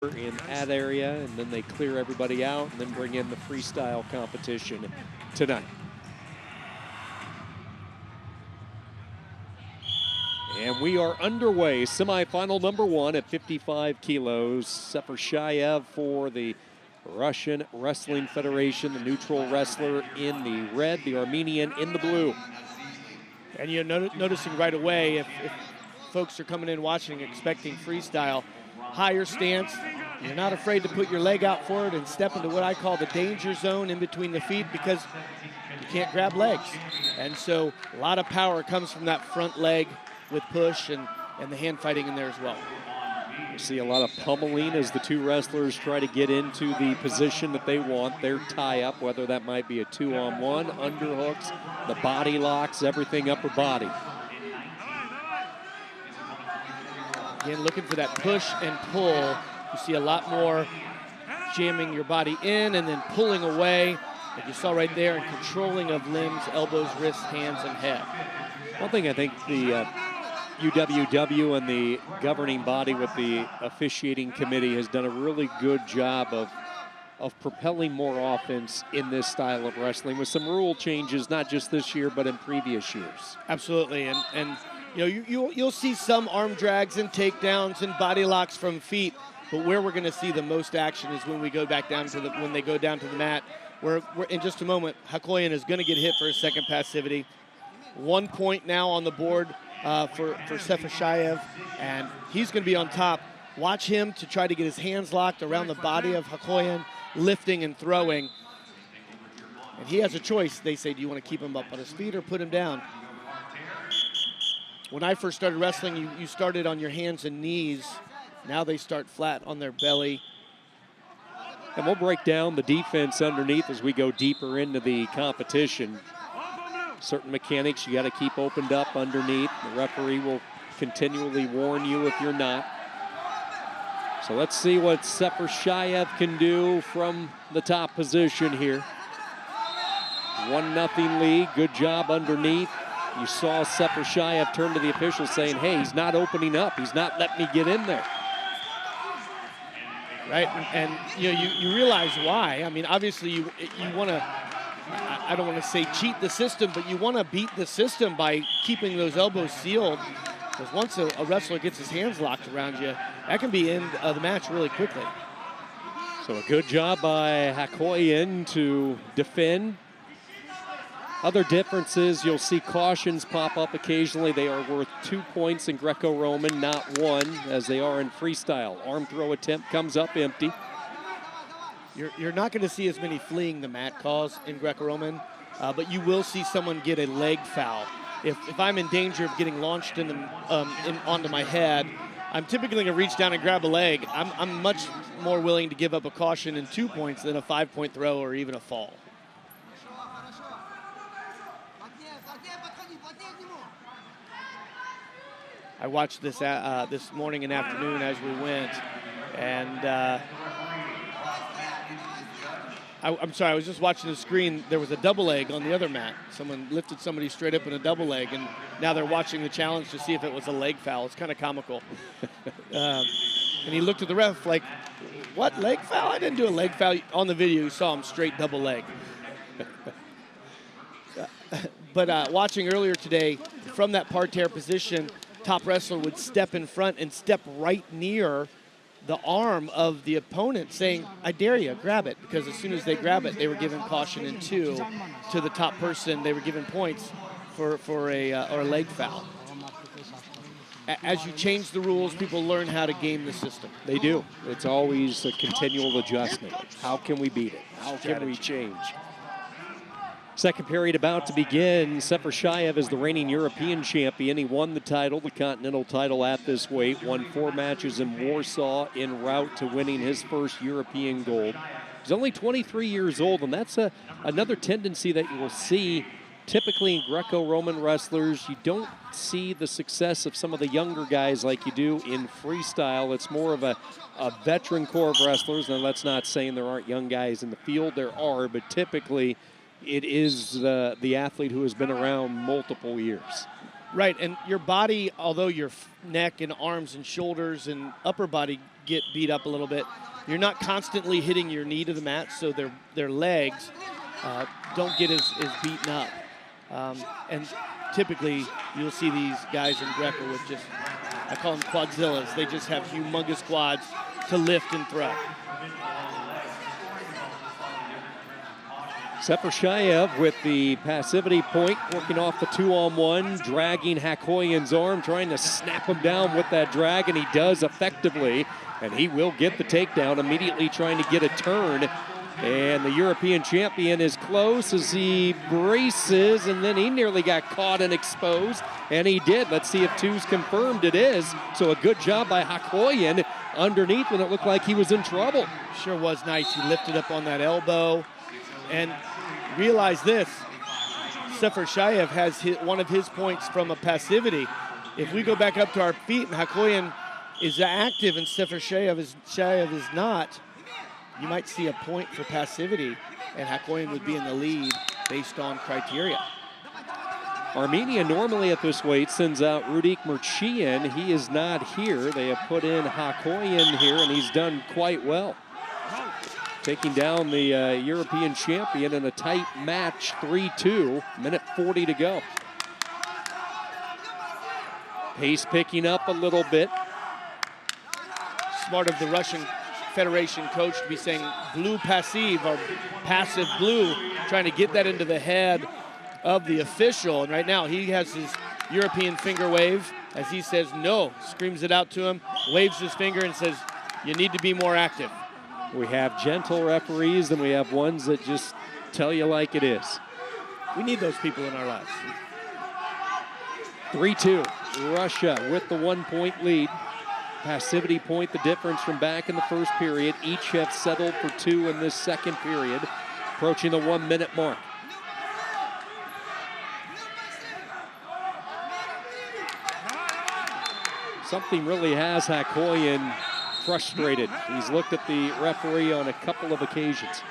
in that area, and then they clear everybody out and then bring in the freestyle competition tonight. And we are underway. Semifinal number 1 at 55 kilos. SEFERSHAEV for the Russian Wrestling Federation, the neutral wrestler in the red, the Armenian in the blue. And you're noticing right away, if folks are coming in watching expecting freestyle, higher stance, you're not afraid to put your leg out forward and step into what I call the danger zone in between the feet, because you can't grab legs. And so a lot of power comes from that front leg with push and the hand fighting in there as well. You see a lot of pummeling as the two wrestlers try to get into the position that they want, their tie-up, whether that might be a 2-on-1, underhooks, the body locks, everything upper body. Again, looking for that push and pull. You see a lot more jamming your body in and then pulling away, like you saw right there, and controlling of limbs, elbows, wrists, hands, and head. One thing I think the UWW and the governing body with the officiating committee has done a really good job of propelling more offense in this style of wrestling with some rule changes, not just this year, but in previous years. Absolutely, and you know, you'll see some arm drags and takedowns and body locks from feet, but where we're going to see the most action is when we go back down to when they go down to the mat. Where in just a moment, HAKHOYAN is going to get hit for a second passivity. 1 point now on the board for SEFERSHAEV, and he's going to be on top. Watch him to try to get his hands locked around the body of HAKHOYAN, lifting and throwing. And he has a choice. They say, do you want to keep him up on his feet or put him down? When I first started wrestling, you started on your hands and knees. Now they start flat on their belly. And we'll break down the defense underneath as we go deeper into the competition. Certain mechanics you got to keep opened up underneath. The referee will continually warn you if you're not. So let's see what SEFERSHAEV can do from the top position here. 1-0 lead, good job underneath. You saw SEFERSHAEV turn to the officials saying, hey, he's not opening up. He's not letting me get in there. Right, and you know, you realize why. I mean, obviously you want to, I don't want to say cheat the system, but you want to beat the system by keeping those elbows sealed. Because once a wrestler gets his hands locked around you, that can be end the match really quickly. So a good job by HAKHOYAN to defend. Other differences, you'll see cautions pop up occasionally. They are worth 2 points in Greco-Roman, not 1, as they are in freestyle. Arm throw attempt comes up empty. You're not going to see as many fleeing the mat calls in Greco-Roman, but you will see someone get a leg foul. If I'm in danger of getting launched onto my head, I'm typically going to reach down and grab a leg. I'm much more willing to give up a caution in 2 points than a 5-point throw or even a fall. I watched this this morning and afternoon as we went, and I'm sorry, I was just watching the screen. There was a double leg on the other mat. Someone lifted somebody straight up in a double leg, and now they're watching the challenge to see if it was a leg foul. It's kind of comical. And he looked at the ref like, what, leg foul? I didn't do a leg foul. On the video, you saw him straight double leg. But watching earlier today, from that parterre position, top wrestler would step in front and step right near the arm of the opponent, saying, I dare you, grab it. Because as soon as they grab it, they were given caution in 2 to the top person. They were given points for a leg foul. As you change the rules, people learn how to game the system. They do. It's always a continual adjustment. How can we beat it? How can we change? Second period about to begin. SEFERSHAEV is the reigning European champion. He won the title, the Continental title at this weight, won 4 matches in Warsaw en route to winning his first European gold. He's only 23 years old, and that's another tendency that you will see typically in Greco-Roman wrestlers. You don't see the success of some of the younger guys like you do in freestyle. It's more of a veteran core of wrestlers. Now, that's not saying there aren't young guys in the field. There are, but typically it is the athlete who has been around multiple years. Right, and your body, although your neck and arms and shoulders and upper body get beat up a little bit, you're not constantly hitting your knee to the mat, so their legs don't get as beaten up. And typically, you'll see these guys in Greco with just, I call them quadzillas. They just have humongous quads to lift and throw. SEFERSHAEV with the passivity point, working off the 2-on-1, dragging HAKHOYAN's arm, trying to snap him down with that drag, and he does effectively, and he will get the takedown, immediately trying to get a turn. And the European champion is close as he braces, and then he nearly got caught and exposed, and he did. Let's see if 2's confirmed. It is. So a good job by HAKHOYAN underneath when it looked like he was in trouble. Sure was nice. He lifted up on that elbow. And realize this, SEFERSHAEV has one of his points from a passivity. If we go back up to our feet and HAKHOYAN is active and SEFERSHAEV is not, you might see a point for passivity, and HAKHOYAN would be in the lead based on criteria. Armenia normally at this weight sends out Rudik Merchian. He is not here. They have put in HAKHOYAN here, and he's done quite well, taking down the European champion in a tight match, 3-2, minute 40 to go. Pace picking up a little bit. Smart of the Russian Federation coach to be saying blue passive or passive blue, trying to get that into the head of the official. And right now he has his European finger wave as he says no, screams it out to him, waves his finger and says, you need to be more active. We have gentle referees and we have ones that just tell you like it is. We need those people in our lives. 3-2, Russia with the 1-point lead. Passivity point, the difference from back in the first period. Each have settled for 2 in this second period, approaching the 1-minute mark. Something really has HAKHOYAN frustrated. He's looked at the referee on a couple of occasions.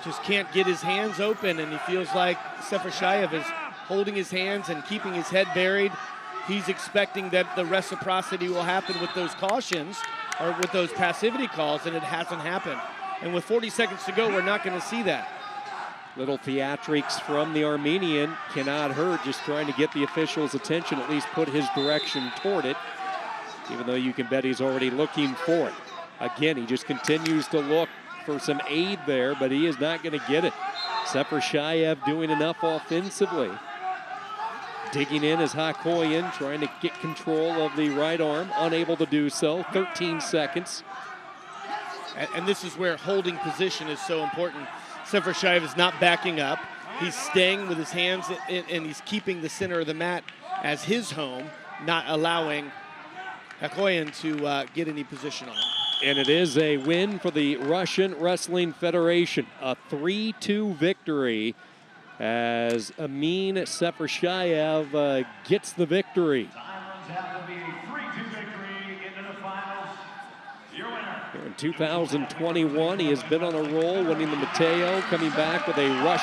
Just can't get his hands open, and he feels like SEFERSHAEV is holding his hands and keeping his head buried. He's expecting that the reciprocity will happen with those cautions or with those passivity calls, and it hasn't happened. And with 40 seconds to go, we're not going to see that. Little theatrics from the Armenian cannot hurt, just trying to get the official's attention, at least put his direction toward it, even though you can bet he's already looking for it. Again, he just continues to look for some aid there, but he is not going to get it. SEFERSHAEV doing enough offensively. Digging in is HAKHOYAN, trying to get control of the right arm, unable to do so. 13 seconds. And this is where holding position is so important. SEFERSHAEV is not backing up. He's staying with his hands, and he's keeping the center of the mat as his home, not allowing HAKHOYAN to get any position on him. And it is a win for the Russian Wrestling Federation. A 3-2 victory as Amin SEFERSHAEV gets the victory. Here in 2021, he has been on a roll, winning the Mateo, coming back with a Russian